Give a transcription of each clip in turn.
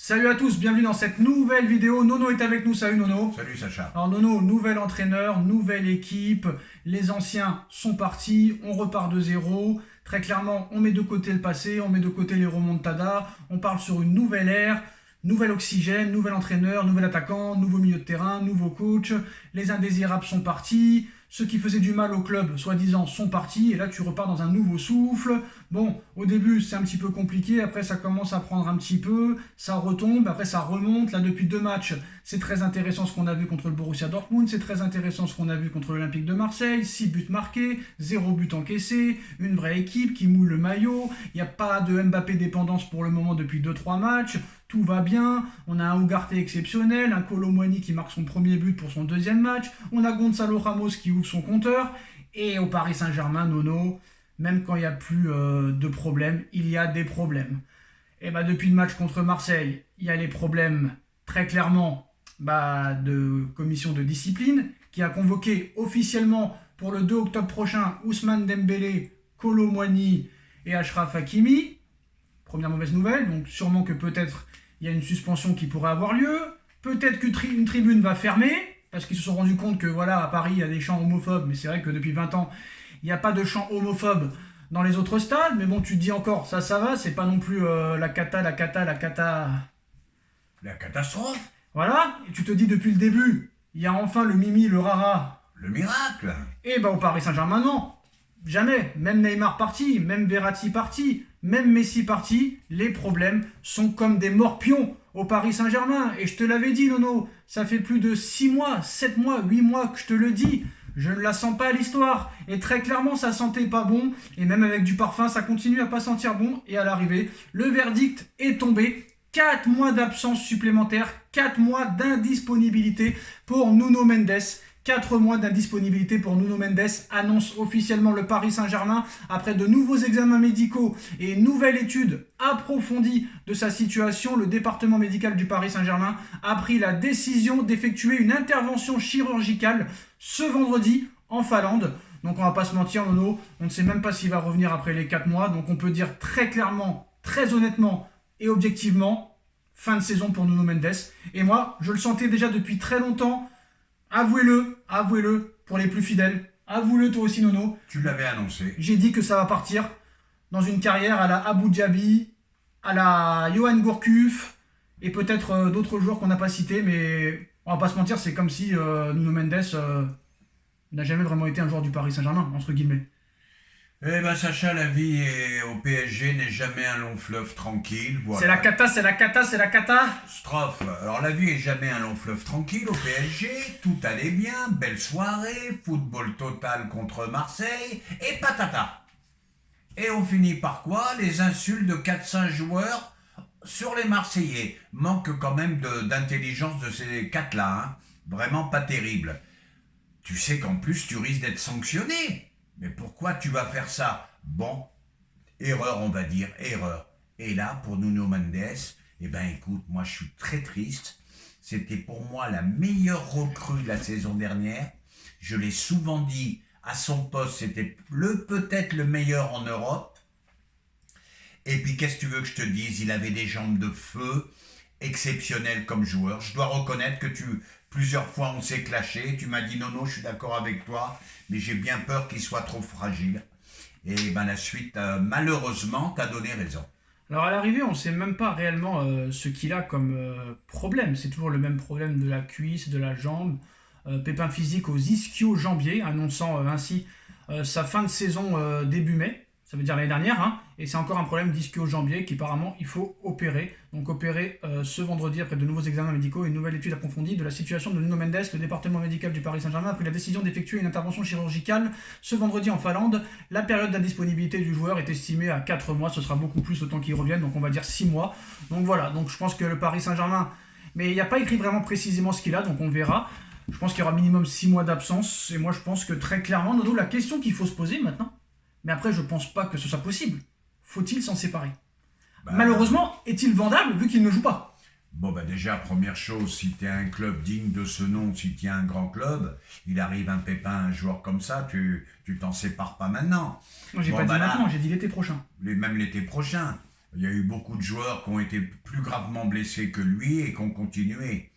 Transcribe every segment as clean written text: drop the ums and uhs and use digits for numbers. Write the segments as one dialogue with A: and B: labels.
A: Salut à tous, bienvenue dans cette nouvelle vidéo. Nono est avec nous, salut Nono.
B: Salut Sacha.
A: Alors Nono, nouvel entraîneur, nouvelle équipe, les anciens sont partis, on repart de zéro. Très clairement, on met de côté le passé, on met de côté les remontadas, on parle sur une nouvelle ère, nouvel oxygène, nouvel entraîneur, nouvel attaquant, nouveau milieu de terrain, nouveau coach. Les indésirables sont partis, ceux qui faisaient du mal au club, soi-disant, sont partis, et là tu repars dans un nouveau souffle. Bon, au début c'est un petit peu compliqué, après ça commence à prendre un petit peu, ça retombe, après ça remonte. Là depuis 2 matchs, c'est très intéressant ce qu'on a vu contre le Borussia Dortmund, c'est très intéressant ce qu'on a vu contre l'Olympique de Marseille, 6 buts marqués, 0 but encaissé, une vraie équipe qui mouille le maillot, il n'y a pas de Mbappé dépendance pour le moment depuis 2-3 matchs, tout va bien, on a un Ugarte exceptionnel, un Kolo Muani qui marque son premier but pour son deuxième match, on a Gonzalo Ramos qui ouvre son compteur, et au Paris Saint-Germain, Nono, même quand il n'y a plus de problèmes, il y a des problèmes. Et bah depuis le match contre Marseille, il y a les problèmes très clairement de commission de discipline qui a convoqué officiellement pour le 2 octobre prochain Ousmane Dembélé, Kolo Muani et Achraf Hakimi. Première mauvaise nouvelle, donc sûrement que peut-être il y a une suspension qui pourrait avoir lieu. Peut-être qu'une tribune va fermer, parce qu'ils se sont rendus compte que voilà, à Paris, il y a des chants homophobes, mais c'est vrai que depuis 20 ans, il n'y a pas de chants homophobes dans les autres stades. Mais bon, tu te dis encore, ça va, c'est pas non plus la cata.
B: La catastrophe.
A: Voilà, et tu te dis depuis le début, il y a enfin le Mimi, le Rara.
B: Le miracle.
A: Et au Paris Saint-Germain, non. Jamais. Même Neymar parti, même Verratti parti, même Messi parti, les problèmes sont comme des morpions au Paris Saint-Germain. Et je te l'avais dit, Nono, ça fait plus de 6 mois, 7 mois, 8 mois que je te le dis. Je ne la sens pas l'histoire. Et très clairement, ça sentait pas bon. Et même avec du parfum, ça continue à pas sentir bon. Et à l'arrivée, le verdict est tombé. 4 mois d'absence supplémentaire, 4 mois d'indisponibilité pour Nuno Mendes. 4 mois d'indisponibilité pour Nuno Mendes, annonce officiellement le Paris Saint-Germain après de nouveaux examens médicaux et une nouvelle étude approfondie de sa situation. Le département médical du Paris Saint-Germain a pris la décision d'effectuer une intervention chirurgicale ce vendredi en Finlande. Donc on va pas se mentir, Nono, on ne sait même pas s'il va revenir après les 4 mois. Donc on peut dire très clairement, très honnêtement et objectivement, fin de saison pour Nuno Mendes. Et moi, je le sentais déjà depuis très longtemps. Avouez-le, pour les plus fidèles. Avouez-le toi aussi, Nono.
B: Tu l'avais annoncé.
A: J'ai dit que ça va partir dans une carrière à la Abu Dhabi, à la Johan Gourcuff, et peut-être d'autres joueurs qu'on n'a pas cités, mais on va pas se mentir, c'est comme si Nuno Mendes n'a jamais vraiment été un joueur du Paris Saint-Germain, entre guillemets.
B: Eh ben Sacha, la vie au PSG n'est jamais un long fleuve tranquille. Voilà.
A: C'est la cata.
B: Strophe. Alors la vie est jamais un long fleuve tranquille au PSG. Tout allait bien, belle soirée, football total contre Marseille, et patata. Et on finit par quoi? Les insultes de 4-5 joueurs sur les Marseillais. Manque quand même d'intelligence de ces 4-là. Hein. Vraiment pas terrible. Tu sais qu'en plus tu risques d'être sanctionné. Mais pourquoi tu vas faire ça? Bon, erreur on va dire, erreur. Et là, pour Nuno Mendes, eh ben écoute, moi je suis très triste. C'était pour moi la meilleure recrue de la saison dernière. Je l'ai souvent dit, à son poste, c'était peut-être le meilleur en Europe. Et puis qu'est-ce que tu veux que je te dise? Il avait des jambes de feu, exceptionnel comme joueur. Je dois reconnaître que plusieurs fois on s'est clashé. Tu m'as dit non, je suis d'accord avec toi, mais j'ai bien peur qu'il soit trop fragile. Et ben la suite, malheureusement, t'as donné raison.
A: Alors à l'arrivée, on ne sait même pas réellement ce qu'il a comme problème. C'est toujours le même problème de la cuisse, de la jambe. Pépin physique aux ischio-jambiers, annonçant ainsi sa fin de saison début mai. Ça veut dire l'année dernière, hein, et c'est encore un problème d'ischio-jambier qui apparemment il faut opérer. Donc opérer ce vendredi après de nouveaux examens médicaux et une nouvelle étude approfondie de la situation de Nuno Mendes. Le département médical du Paris Saint-Germain a pris la décision d'effectuer une intervention chirurgicale ce vendredi en Finlande. La période d'indisponibilité du joueur est estimée à 4 mois, ce sera beaucoup plus le temps qu'il revienne, donc on va dire 6 mois. Donc voilà, donc je pense que le Paris Saint-Germain, mais il n'y a pas écrit vraiment précisément ce qu'il a, donc on verra. Je pense qu'il y aura minimum 6 mois d'absence, et moi je pense que très clairement, Nono, la question qu'il faut se poser maintenant, mais après, je pense pas que ce soit possible. Faut-il s'en séparer? Malheureusement, est-il vendable vu qu'il ne joue pas?
B: Bon, déjà, première chose, si tu es un club digne de ce nom, si tu es un grand club, il arrive un pépin, un joueur comme ça, tu t'en sépares pas maintenant.
A: Moi, j'ai pas dit maintenant, j'ai dit l'été prochain.
B: Même l'été prochain. Il y a eu beaucoup de joueurs qui ont été plus gravement blessés que lui et qui ont continué.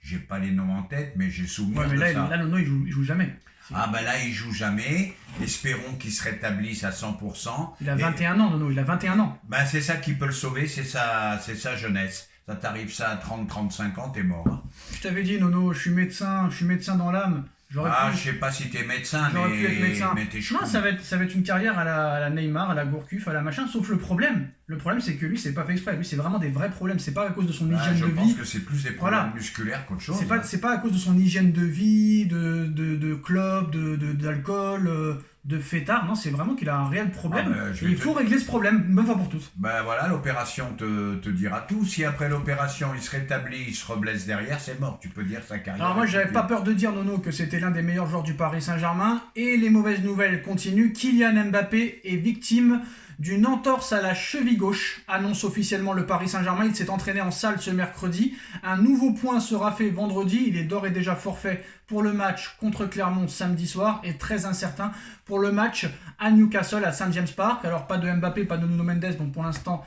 B: J'ai pas les noms en tête, mais j'ai souvenir
A: Ouais, mais
B: de
A: là,
B: ça.
A: Nono, il joue jamais.
B: Ah ben là, il joue jamais. Espérons qu'il se rétablisse à 100%.
A: Il a 21 ans, Nono, il a 21 ans.
B: Ben c'est ça qui peut le sauver, c'est sa jeunesse. Ça t'arrive ça à 30-35 ans, t'es mort. Hein.
A: Je t'avais dit, Nono, je suis médecin dans l'âme.
B: Je sais pas si t'es médecin,
A: J'aurais pu être médecin.
B: mais t'es chou.
A: Non, ça va être une carrière à la Neymar, à la Gourcuff, à la machin, sauf le problème. Le problème, c'est que lui, c'est pas fait exprès. Lui, c'est vraiment des vrais problèmes. C'est pas à cause de son hygiène
B: Je
A: de
B: pense
A: vie.
B: que c'est plus des problèmes musculaires qu'autre chose.
A: C'est pas à cause de son hygiène de vie, de clopes, d'alcool, de fêtard. Non, c'est vraiment qu'il a un réel problème. Et il faut régler ce problème, une bonne fois pour toutes.
B: Ben voilà, l'opération te dira tout. Si après l'opération, il se rétablit, il se reblesse derrière, c'est mort. Tu peux dire sa carrière.
A: Alors moi, j'avais pas peur de dire, Nono, que c'était l'un des meilleurs joueurs du Paris Saint-Germain. Et les mauvaises nouvelles continuent. Kylian Mbappé est victime d'une entorse à la cheville gauche, annonce officiellement le Paris Saint-Germain. Il s'est entraîné en salle ce mercredi. Un nouveau point sera fait vendredi. Il est d'ores et déjà forfait pour le match contre Clermont samedi soir et très incertain pour le match à Newcastle, à St James Park. Alors pas de Mbappé, pas de Nuno Mendes, donc pour l'instant,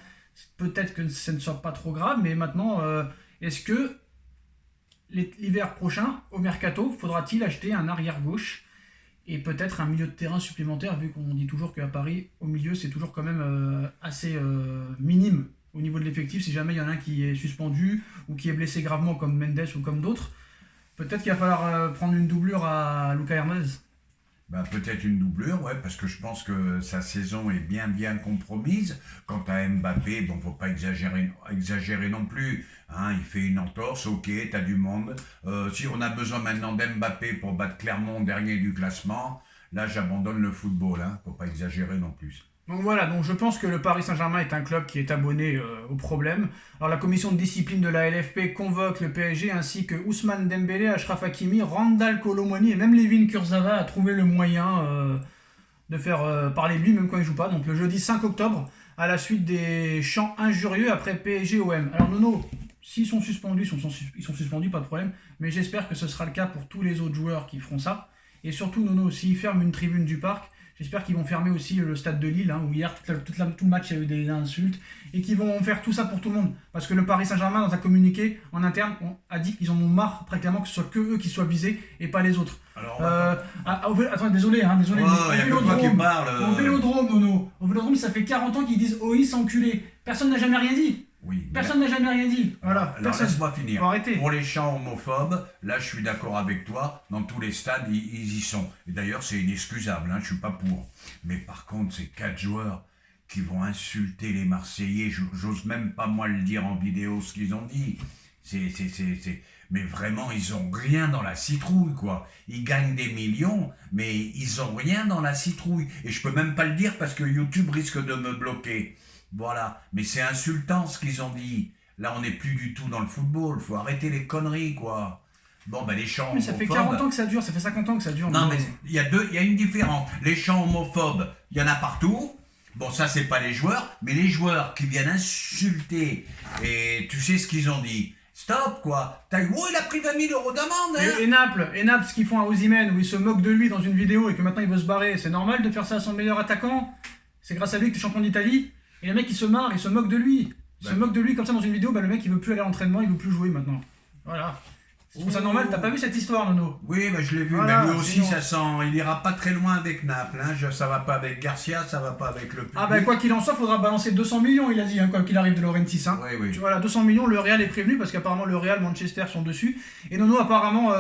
A: peut-être que ce ne soit pas trop grave. Mais maintenant, est-ce que l'hiver prochain, au mercato, faudra-t-il acheter un arrière-gauche et peut-être un milieu de terrain supplémentaire, vu qu'on dit toujours qu'à Paris, au milieu, c'est toujours quand même assez minime au niveau de l'effectif. Si jamais il y en a un qui est suspendu ou qui est blessé gravement, comme Mendes ou comme d'autres, peut-être qu'il va falloir prendre une doublure à Lucas Hernandez.
B: Ben, peut-être une doublure, ouais, parce que je pense que sa saison est bien compromise. Quant à Mbappé, bon, faut pas exagérer non plus. Hein, il fait une entorse, ok, t'as du monde. Si on a besoin maintenant d'Mbappé pour battre Clermont, dernier du classement, là j'abandonne le football, hein, faut pas exagérer non plus.
A: Donc voilà, donc je pense que le Paris Saint-Germain est un club qui est abonné au problème. Alors la commission de discipline de la LFP convoque le PSG ainsi que Ousmane Dembélé, Achraf Hakimi, Randal Kolo Muani et même Layvin Kurzawa a trouvé le moyen de faire parler de lui même quand il joue pas. Donc le jeudi 5 octobre, à la suite des chants injurieux après PSG-OM. Alors Nono, s'ils sont suspendus, ils sont suspendus, pas de problème. Mais j'espère que ce sera le cas pour tous les autres joueurs qui feront ça. Et surtout Nono, s'ils ferment une tribune du parc, j'espère qu'ils vont fermer aussi le stade de Lille, hein, où hier, tout le match, il y a eu des insultes, et qu'ils vont faire tout ça pour tout le monde. Parce que le Paris Saint-Germain, dans un communiqué en interne, a dit qu'ils en ont marre, très clairement, que ce soit que eux qui soient visés, et pas les autres.
B: Alors,
A: attends, désolé.
B: Oh, y a que toi qui parle.
A: Au Vélodrome, Nono. Au Vélodrome, ça fait 40 ans qu'ils disent « OI, s'enculer ». Personne n'a jamais rien dit.
B: Oui,
A: Personne n'a jamais rien dit. Voilà.
B: Alors laisse-moi finir.
A: Faut arrêter.
B: Pour les chants homophobes, là je suis d'accord avec toi, dans tous les stades ils y sont. Et d'ailleurs c'est inexcusable, hein, je suis pas pour. Mais par contre ces 4 joueurs qui vont insulter les Marseillais, j'ose même pas moi le dire en vidéo ce qu'ils ont dit. Mais vraiment ils ont rien dans la citrouille quoi. Ils gagnent des millions, mais ils ont rien dans la citrouille. Et je peux même pas le dire parce que YouTube risque de me bloquer. Voilà, mais c'est insultant ce qu'ils ont dit. Là, on n'est plus du tout dans le football. Faut arrêter les conneries, quoi. Bon, ben les chants
A: Mais ça fait
B: homophobes...
A: 40 ans que ça dure, ça fait 50 ans que ça dure.
B: Non, mais il y a une différence. Les chants homophobes, il y en a partout. Bon, ça, c'est pas les joueurs, mais les joueurs qui viennent insulter, et tu sais ce qu'ils ont dit. Stop, quoi. Oh, il a pris 20 000 € d'amende, hein.
A: Et Naples, ce qu'ils font à Osimhen, où il se moque de lui dans une vidéo et que maintenant il veut se barrer, c'est normal de faire ça à son meilleur attaquant? C'est grâce à lui que tu es champion d'Italie? Et le mec il se marre, il se moque de lui. Il se moque de lui comme ça dans une vidéo, le mec il veut plus aller à l'entraînement, il veut plus jouer maintenant. Voilà. Je trouve ça normal, t'as pas vu cette histoire, Nono?
B: Oui, je l'ai vu,
A: voilà,
B: mais lui aussi
A: sinon...
B: ça sent, il ira pas très loin avec Naples, hein. Ça va pas avec Garcia, ça va pas avec le public.
A: Ah quoi qu'il en soit, faudra balancer 200 millions, il a dit, hein, quoi qu'il arrive de Laurentiis. Hein.
B: Oui.
A: Voilà, 200 millions, le Real est prévenu parce qu'apparemment le Real, Manchester sont dessus. Et Nono apparemment...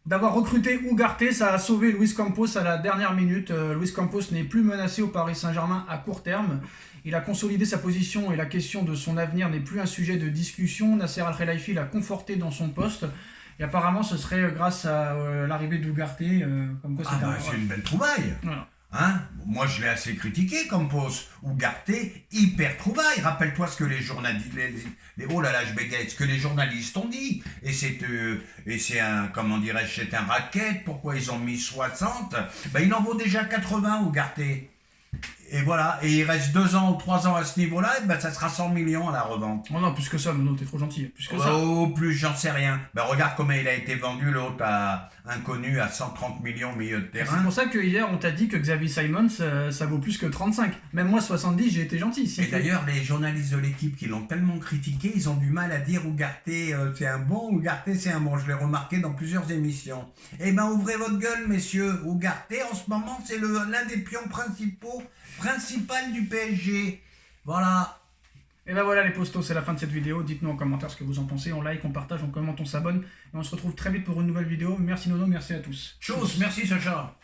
A: d'avoir recruté Ugarte, ça a sauvé Luis Campos à la dernière minute. Luis Campos n'est plus menacé au Paris Saint-Germain à court terme. Il a consolidé sa position et la question de son avenir n'est plus un sujet de discussion. Nasser Al-Khelaifi l'a conforté dans son poste. Et apparemment, ce serait grâce à l'arrivée d'Ugarte. Comme quoi
B: c'est une belle trouvaille.
A: Voilà.
B: Hein? Moi, je l'ai assez critiqué, Campos. Ugarte, hyper trouvaille. Rappelle-toi ce que les journalistes... oh là là, je bégaye. Ce que les journalistes ont dit. Et c'est un... Comment dirais-je? C'est un racket. Pourquoi ils ont mis 60? Il en vaut déjà 80, Ugarte. Et voilà, et il reste 2 ans ou 3 ans à ce niveau-là, et ben ça sera 100 millions à la revente.
A: Oh non, plus que ça, Nono, t'es trop gentil. Plus que ça.
B: Oh, plus, j'en sais rien. Ben regarde comment il a été vendu, l'autre à inconnu à 130 millions au milieu de
A: C'est
B: terrain.
A: pour ça que hier, on t'a dit que Xavier Simons, ça vaut plus que 35. Même moi, 70, j'ai été gentil.
B: Et d'ailleurs, les journalistes de l'équipe qui l'ont tellement critiqué, ils ont du mal à dire Ugarte c'est un bon, Ugarte c'est un bon. Je l'ai remarqué dans plusieurs émissions. Eh ben, ouvrez votre gueule, messieurs. Ugarte, en ce moment, c'est l'un des pions principal du PSG. Voilà.
A: Et ben voilà les postos, c'est la fin de cette vidéo. Dites-nous en commentaire ce que vous en pensez. On like, on partage, on commente, on s'abonne. Et on se retrouve très vite pour une nouvelle vidéo. Merci Nono, merci à tous.
B: Chose, merci Sacha.